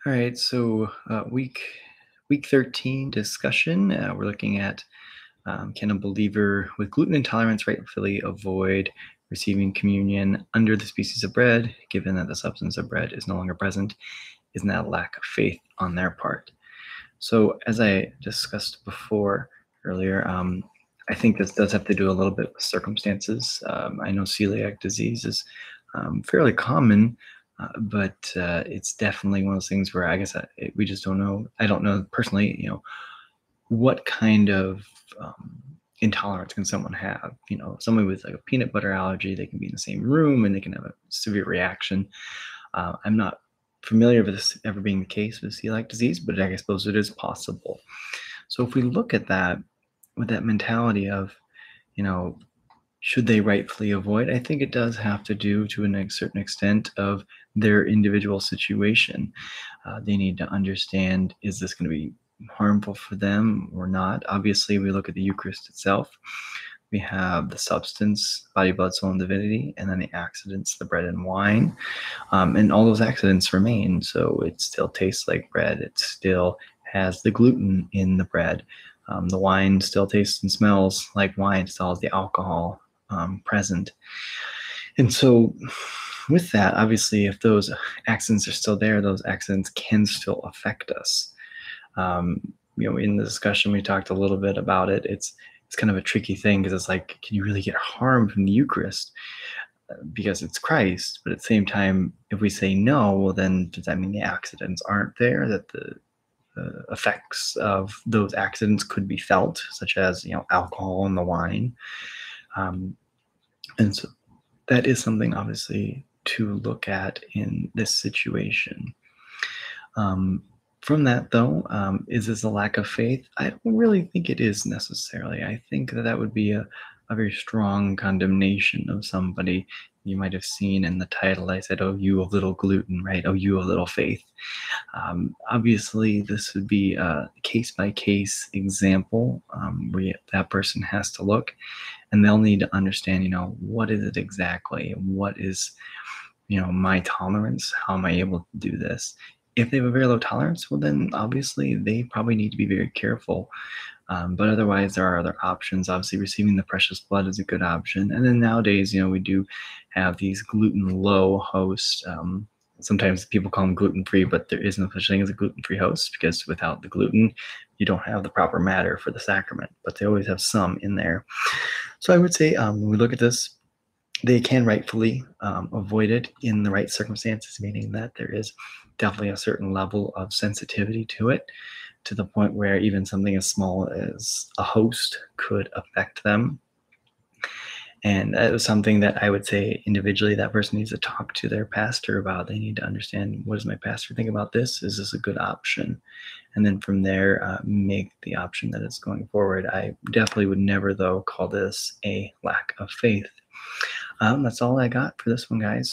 All right, so week 13 discussion. We're looking at can a believer with gluten intolerance rightfully avoid receiving communion under the species of bread, given that the substance of bread is no longer present? Isn't that a lack of faith on their part? So, as I discussed before earlier, I think this does have to do a little bit with circumstances. I know celiac disease is fairly common, but it's definitely one of those things where I guess we just don't know. I don't know personally, what kind of intolerance can someone have? Someone with like a peanut butter allergy, they can be in the same room and they can have a severe reaction. I'm not familiar with this ever being the case with celiac disease, but I suppose it is possible. So if we look at that with that mentality of, you know, should they rightfully avoid? I think it does have to do to a certain extent of their individual situation. They need to understand, is this going to be harmful for them or not? Obviously, we look at the Eucharist itself. We have the substance, body, blood, soul, and divinity, and then the accidents, the bread and wine. And all those accidents remain. So it still tastes like bread. It still has the gluten in the bread. The wine still tastes and smells like wine. It still has the alcohol present. And so with that, obviously, if those accidents are still there, those accidents can still affect us. In the discussion, we talked a little bit about it. It's kind of a tricky thing because it's like, can you really get harmed from the Eucharist? Because it's Christ, but at the same time, if we say no, well, then does that mean the accidents aren't there? That the effects of those accidents could be felt, such as alcohol and the wine, and so that is something obviously to look at in this situation. From that, though, is this a lack of faith? I don't really think it is necessarily. I think that would be a very strong condemnation of somebody. You might have seen in the title, I said, "Oh, you of little gluten," right? "Oh, you of little faith." Obviously, this would be a case-by-case example where that person has to look, and they'll need to understand, what is it exactly? What is, my tolerance? How am I able to do this? If they have a very low tolerance, well, then obviously they probably need to be very careful. But otherwise, there are other options. Obviously, receiving the precious blood is a good option. And then nowadays, we do have these gluten-low hosts. Sometimes people call them gluten-free, but there is no such thing as a gluten-free host because without the gluten, you don't have the proper matter for the sacrament. But they always have some in there. So I would say when we look at this, they can rightfully avoid it in the right circumstances, meaning that there is definitely a certain level of sensitivity to it, to the point where even something as small as a host could affect them. And that was something that I would say individually that person needs to talk to their pastor about. They need to understand, what does my pastor think about this? Is this a good option? And then from there, make the option that is going forward. I definitely would never, though, call this a lack of faith. That's all I got for this one, guys.